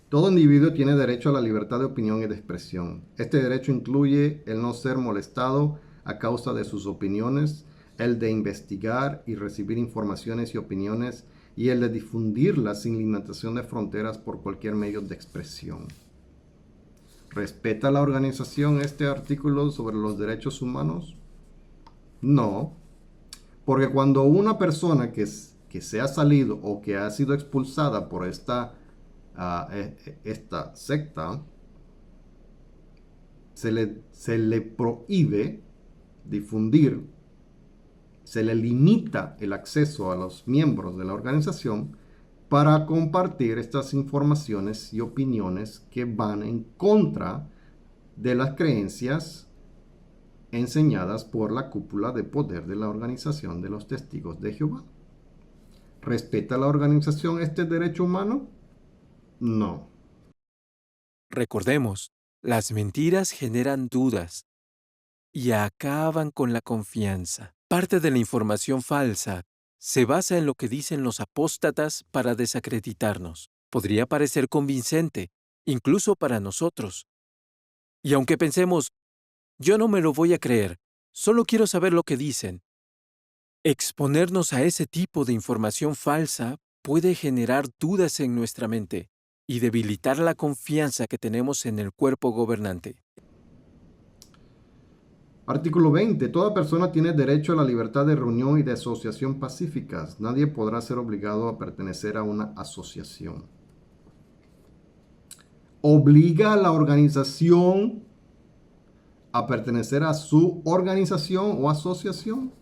Todo individuo tiene derecho a la libertad de opinión y de expresión. Este derecho incluye el no ser molestado a causa de sus opiniones, el de investigar y recibir informaciones y opiniones, y el de difundirlas sin limitación de fronteras por cualquier medio de expresión. ¿Respeta la organización este artículo sobre los derechos humanos? No, porque cuando una persona que que se ha salido o que ha sido expulsada por esta secta, se le prohíbe difundir, se le limita el acceso a los miembros de la organización para compartir estas informaciones y opiniones que van en contra de las creencias enseñadas por la cúpula de poder de la Organización de los Testigos de Jehová. ¿Respeta la organización este derecho humano? No. Recordemos, las mentiras generan dudas y acaban con la confianza. Parte de la información falsa se basa en lo que dicen los apóstatas para desacreditarnos. Podría parecer convincente, incluso para nosotros. Y aunque pensemos, yo no me lo voy a creer, solo quiero saber lo que dicen. Exponernos a ese tipo de información falsa puede generar dudas en nuestra mente y debilitar la confianza que tenemos en el cuerpo gobernante. Artículo 20. Toda persona tiene derecho a la libertad de reunión y de asociación pacíficas. Nadie podrá ser obligado a pertenecer a una asociación. Obliga a la organización a pertenecer a su organización o asociación.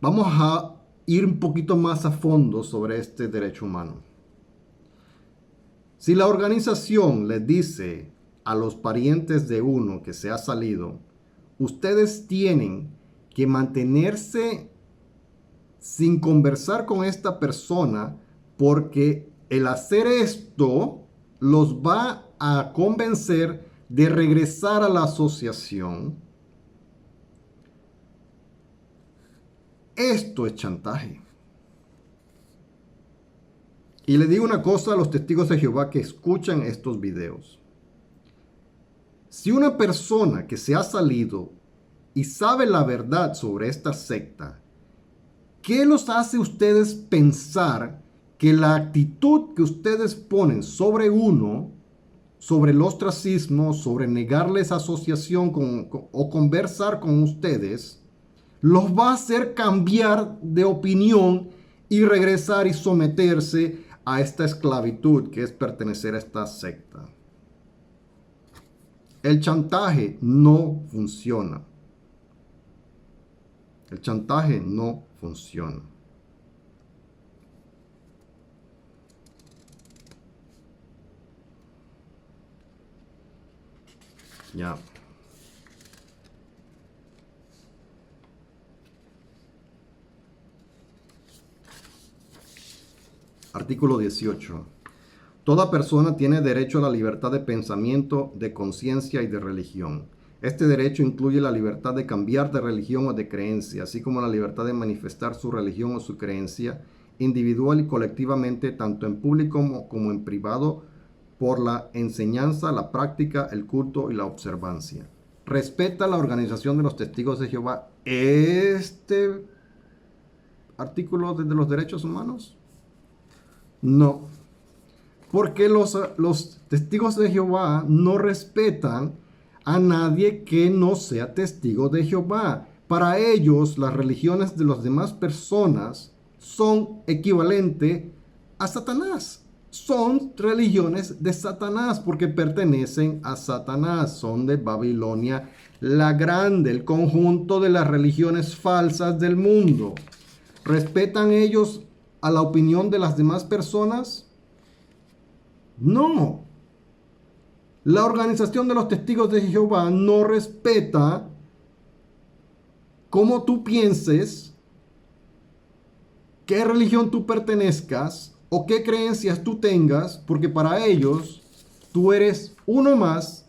Vamos a ir un poquito más a fondo sobre este derecho humano. Si la organización le dice a los parientes de uno que se ha salido, ustedes tienen que mantenerse sin conversar con esta persona porque el hacer esto los va a convencer de regresar a la asociación. Esto es chantaje. Y le digo una cosa a los testigos de Jehová que escuchan estos videos. Si una persona que se ha salido y sabe la verdad sobre esta secta, ¿qué los hace ustedes pensar que la actitud que ustedes ponen sobre uno, sobre el ostracismo, sobre negarles asociación o conversar con ustedes, los va a hacer cambiar de opinión y regresar y someterse a esta esclavitud que es pertenecer a esta secta? El chantaje no funciona. El chantaje no funciona. Ya. Artículo 18. Toda persona tiene derecho a la libertad de pensamiento, de conciencia y de religión. Este derecho incluye la libertad de cambiar de religión o de creencia, así como la libertad de manifestar su religión o su creencia, individual y colectivamente, tanto en público como en privado, por la enseñanza, la práctica, el culto y la observancia. ¿Respeta la Organización de los Testigos de Jehová este artículo de los derechos humanos? No. Porque los testigos de Jehová no respetan a nadie que no sea testigo de Jehová. Para ellos, las religiones de las demás personas son equivalentes a Satanás. Son religiones de Satanás porque pertenecen a Satanás. Son de Babilonia la Grande, el conjunto de las religiones falsas del mundo. ¿Respetan ellos a la opinión de las demás personas? No. La Organización de los Testigos de Jehová no respeta cómo tú pienses, qué religión tú pertenezcas o qué creencias tú tengas, porque para ellos tú eres uno más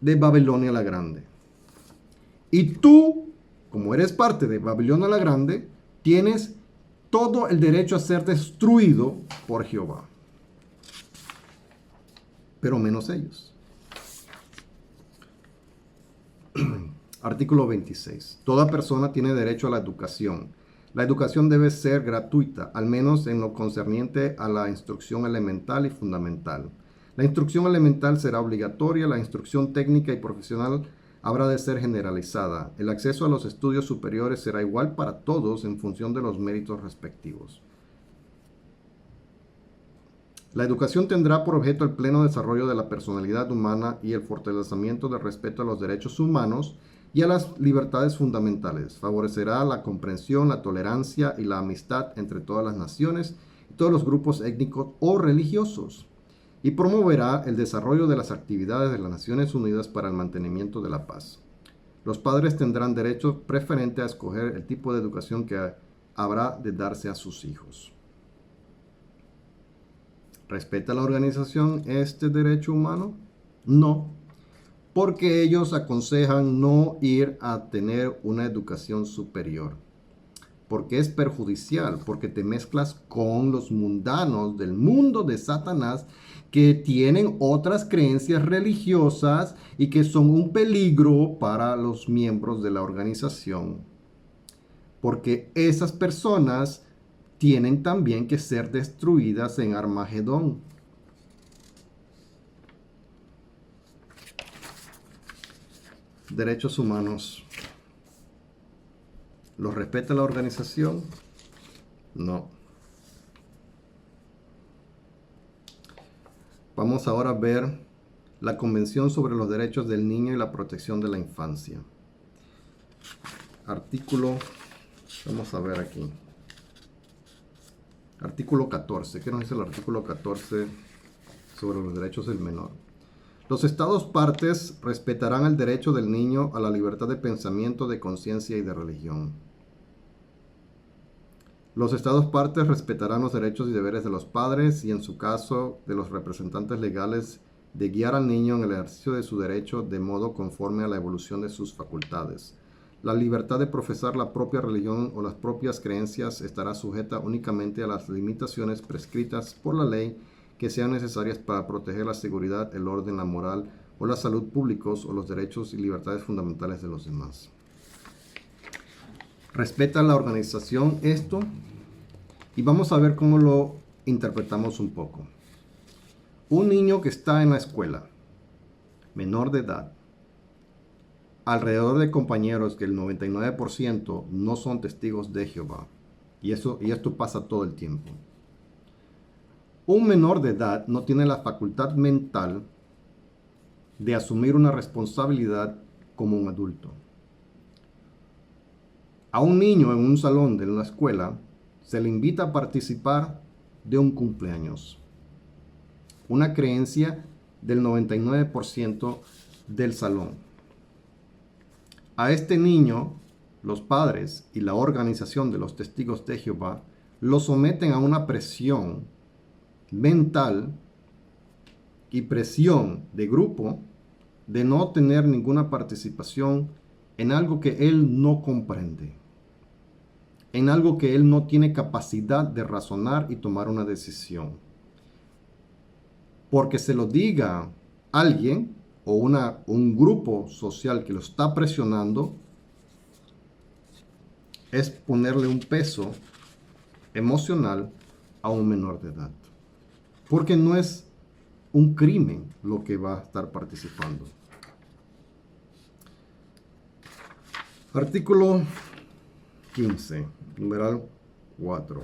de Babilonia la Grande. Y tú, como eres parte de Babilonia la Grande, tienes todo el derecho a ser destruido por Jehová. Pero menos ellos. Artículo 26. Toda persona tiene derecho a la educación. La educación debe ser gratuita, al menos en lo concerniente a la instrucción elemental y fundamental. La instrucción elemental será obligatoria, la instrucción técnica y profesional habrá de ser generalizada. El acceso a los estudios superiores será igual para todos en función de los méritos respectivos. La educación tendrá por objeto el pleno desarrollo de la personalidad humana y el fortalecimiento del respeto a los derechos humanos y a las libertades fundamentales. Favorecerá la comprensión, la tolerancia y la amistad entre todas las naciones y todos los grupos étnicos o religiosos, y promoverá el desarrollo de las actividades de las Naciones Unidas para el mantenimiento de la paz. Los padres tendrán derecho preferente a escoger el tipo de educación que habrá de darse a sus hijos. ¿Respeta la organización este derecho humano? No, porque ellos aconsejan no ir a tener una educación superior, porque es perjudicial, porque te mezclas con los mundanos del mundo de Satanás que tienen otras creencias religiosas y que son un peligro para los miembros de la organización, porque esas personas tienen también que ser destruidas en Armagedón. Derechos humanos. ¿Los respeta la organización? No. Vamos ahora a ver la Convención sobre los Derechos del Niño y la Protección de la Infancia. Vamos a ver aquí. Artículo 14. ¿Qué nos dice el artículo 14 sobre los derechos del menor? Los Estados partes respetarán el derecho del niño a la libertad de pensamiento, de conciencia y de religión. Los Estados partes respetarán los derechos y deberes de los padres y, en su caso, de los representantes legales, de guiar al niño en el ejercicio de su derecho de modo conforme a la evolución de sus facultades. La libertad de profesar la propia religión o las propias creencias estará sujeta únicamente a las limitaciones prescritas por la ley que sean necesarias para proteger la seguridad, el orden, la moral o la salud públicos o los derechos y libertades fundamentales de los demás. ¿Respeta la organización esto? Y vamos a ver cómo lo interpretamos un poco. Un niño que está en la escuela, menor de edad, alrededor de compañeros que el 99% no son testigos de Jehová. Y esto pasa todo el tiempo. Un menor de edad no tiene la facultad mental de asumir una responsabilidad como un adulto. A un niño en un salón de una escuela se le invita a participar de un cumpleaños. Una creencia del 99% del salón. A este niño, los padres y la organización de los testigos de Jehová lo someten a una presión mental y presión de grupo de no tener ninguna participación en algo que él no comprende, en algo que él no tiene capacidad de razonar y tomar una decisión. Porque se lo diga alguien o un grupo social que lo está presionando, es ponerle un peso emocional a un menor de edad. Porque no es un crimen lo que va a estar participando. Artículo 15, numeral 4.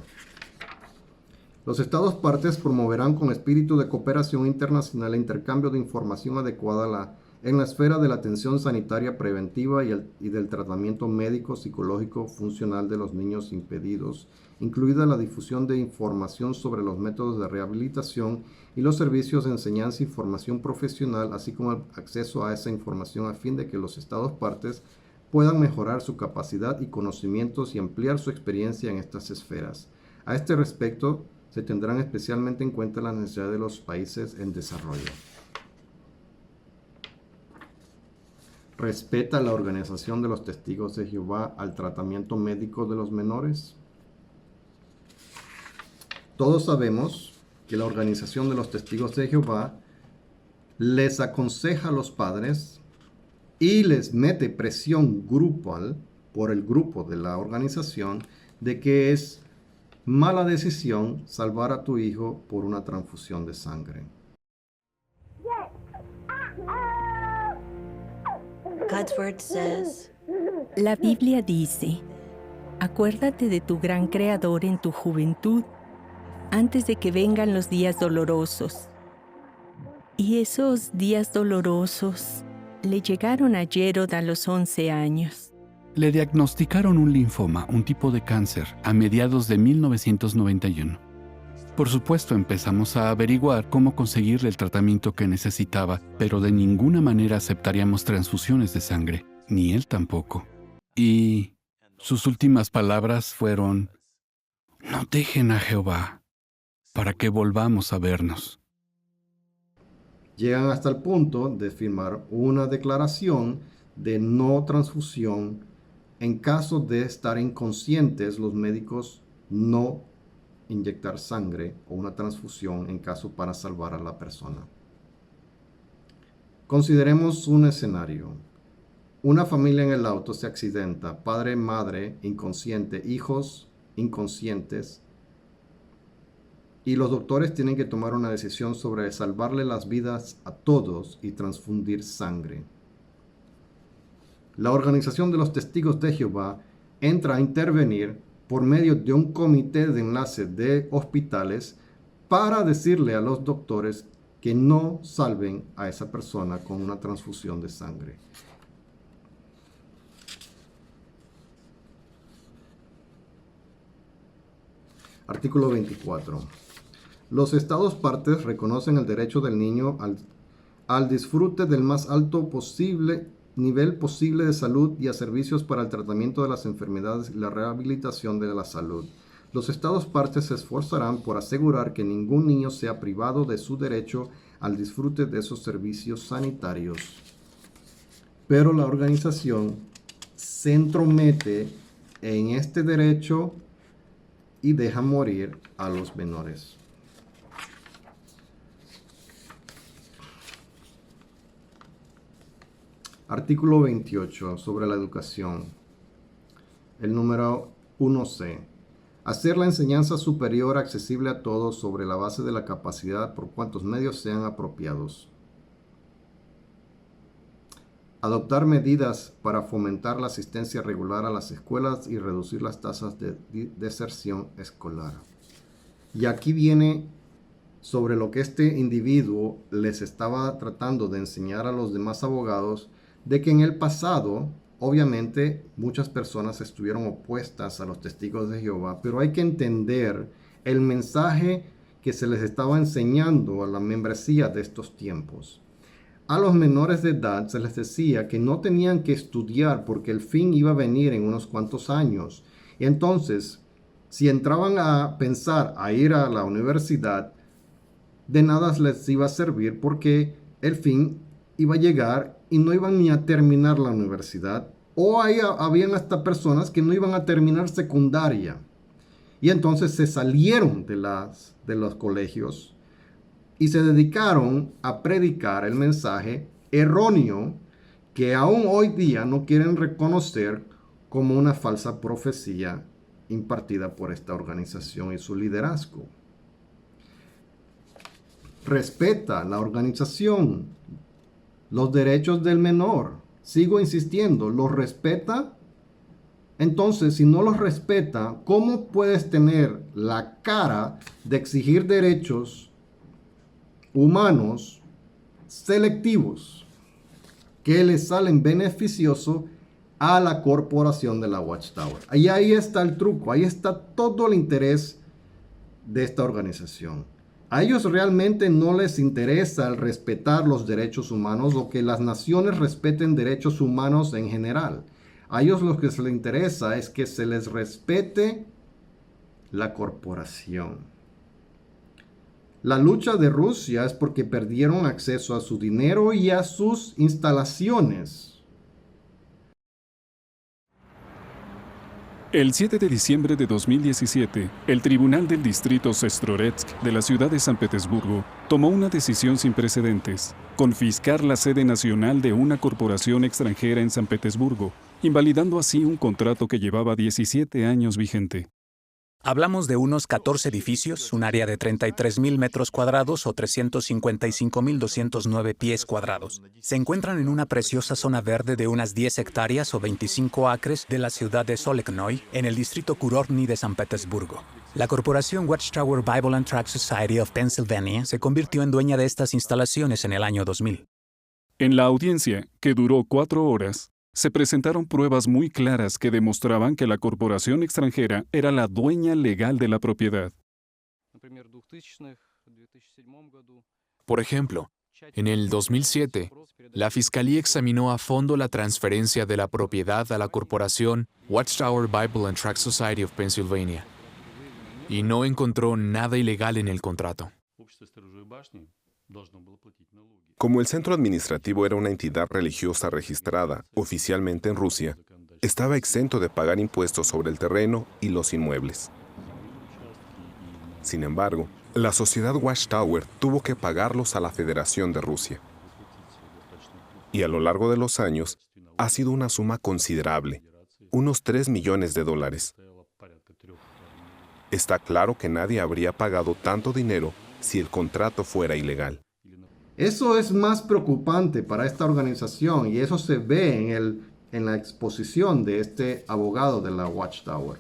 Los Estados partes promoverán con espíritu de cooperación internacional el intercambio de información adecuada en la esfera de la atención sanitaria preventiva y del tratamiento médico, psicológico, funcional de los niños impedidos, incluida la difusión de información sobre los métodos de rehabilitación y los servicios de enseñanza y formación profesional, así como el acceso a esa información a fin de que los Estados partes puedan mejorar su capacidad y conocimientos y ampliar su experiencia en estas esferas. A este respecto, se tendrán especialmente en cuenta las necesidades de los países en desarrollo. ¿Respeta la organización de los testigos de Jehová al tratamiento médico de los menores? Todos sabemos que la organización de los testigos de Jehová les aconseja a los padres y les mete presión grupal por el grupo de la organización de que es mala decisión salvar a tu hijo por una transfusión de sangre. La Biblia dice, acuérdate de tu gran Creador en tu juventud, antes de que vengan los días dolorosos. Y esos días dolorosos le llegaron a Gerald a los 11 años. Le diagnosticaron un linfoma, un tipo de cáncer, a mediados de 1991. Por supuesto, empezamos a averiguar cómo conseguirle el tratamiento que necesitaba, pero de ninguna manera aceptaríamos transfusiones de sangre, ni él tampoco. Y sus últimas palabras fueron, no dejen a Jehová, para que volvamos a vernos. Llegan hasta el punto de firmar una declaración de no transfusión. En caso de estar inconscientes, los médicos no inyectar sangre o una transfusión en caso para salvar a la persona. Consideremos un escenario. Una familia en el auto se accidenta, padre, madre, inconsciente, hijos inconscientes, y los doctores tienen que tomar una decisión sobre salvarle las vidas a todos y transfundir sangre. La Organización de los Testigos de Jehová entra a intervenir por medio de un comité de enlace de hospitales para decirle a los doctores que no salven a esa persona con una transfusión de sangre. Artículo 24. Los Estados partes reconocen el derecho del niño al disfrute del más alto nivel posible de salud y a servicios para el tratamiento de las enfermedades y la rehabilitación de la salud. Los Estados partes se esforzarán por asegurar que ningún niño sea privado de su derecho al disfrute de esos servicios sanitarios. Pero la organización se entromete en este derecho y deja morir a los menores. Artículo 28 sobre la educación. El número 1C. Hacer la enseñanza superior accesible a todos sobre la base de la capacidad por cuantos medios sean apropiados. Adoptar medidas para fomentar la asistencia regular a las escuelas y reducir las tasas de deserción escolar. Y aquí viene sobre lo que este individuo les estaba tratando de enseñar a los demás abogados, de que en el pasado, obviamente, muchas personas estuvieron opuestas a los testigos de Jehová, pero hay que entender el mensaje que se les estaba enseñando a la membresía de estos tiempos. A los menores de edad se les decía que no tenían que estudiar porque el fin iba a venir en unos cuantos años. Y entonces, si entraban a pensar a ir a la universidad, de nada les iba a servir porque el fin iba a llegar y no iban ni a terminar la universidad. O habían hasta personas que no iban a terminar secundaria. Y entonces se salieron de los colegios y se dedicaron a predicar el mensaje erróneo que aún hoy día no quieren reconocer como una falsa profecía impartida por esta organización y su liderazgo. Respeta la organización los derechos del menor. Sigo insistiendo, ¿los respeta? Entonces, si no los respeta, ¿cómo puedes tener la cara de exigir derechos humanos selectivos que les salen beneficiosos a la corporación de la Watchtower? Ahí está el truco, ahí está todo el interés de esta organización. A ellos realmente no les interesa el respetar los derechos humanos o que las naciones respeten derechos humanos en general. A ellos lo que se les interesa es que se les respete la corporación. La lucha de Rusia es porque perdieron acceso a su dinero y a sus instalaciones. El 7 de diciembre de 2017, el Tribunal del Distrito Sestroretsk de la ciudad de San Petersburgo tomó una decisión sin precedentes: confiscar la sede nacional de una corporación extranjera en San Petersburgo, invalidando así un contrato que llevaba 17 años vigente. Hablamos de unos 14 edificios, un área de 33.000 metros cuadrados o 355.209 pies cuadrados. Se encuentran en una preciosa zona verde de unas 10 hectáreas o 25 acres de la ciudad de Solegnoy, en el distrito Kurovny de San Petersburgo. La corporación Watchtower Bible and Tract Society of Pennsylvania se convirtió en dueña de estas instalaciones en el año 2000. En la audiencia, que duró 4 horas, se presentaron pruebas muy claras que demostraban que la corporación extranjera era la dueña legal de la propiedad. Por ejemplo, en el 2007, la Fiscalía examinó a fondo la transferencia de la propiedad a la corporación Watchtower Bible and Tract Society of Pennsylvania y no encontró nada ilegal en el contrato. Como el centro administrativo era una entidad religiosa registrada oficialmente en Rusia, estaba exento de pagar impuestos sobre el terreno y los inmuebles. Sin embargo, la sociedad Watchtower tuvo que pagarlos a la Federación de Rusia. Y a lo largo de los años, ha sido una suma considerable, unos $3 millones. Está claro que nadie habría pagado tanto dinero si el contrato fuera ilegal. Eso es más preocupante para esta organización y eso se ve en la exposición de este abogado de la Watchtower.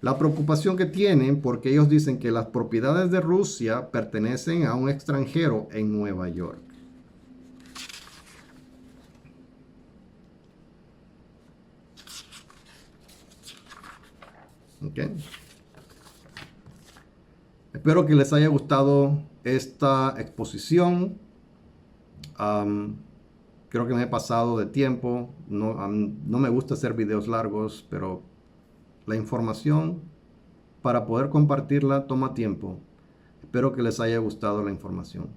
La preocupación que tienen porque ellos dicen que las propiedades de Rusia pertenecen a un extranjero en Nueva York. Okay. Espero que les haya gustado esta exposición. Creo que me he pasado de tiempo. No me gusta hacer videos largos, pero la información para poder compartirla toma tiempo. Espero que les haya gustado la información.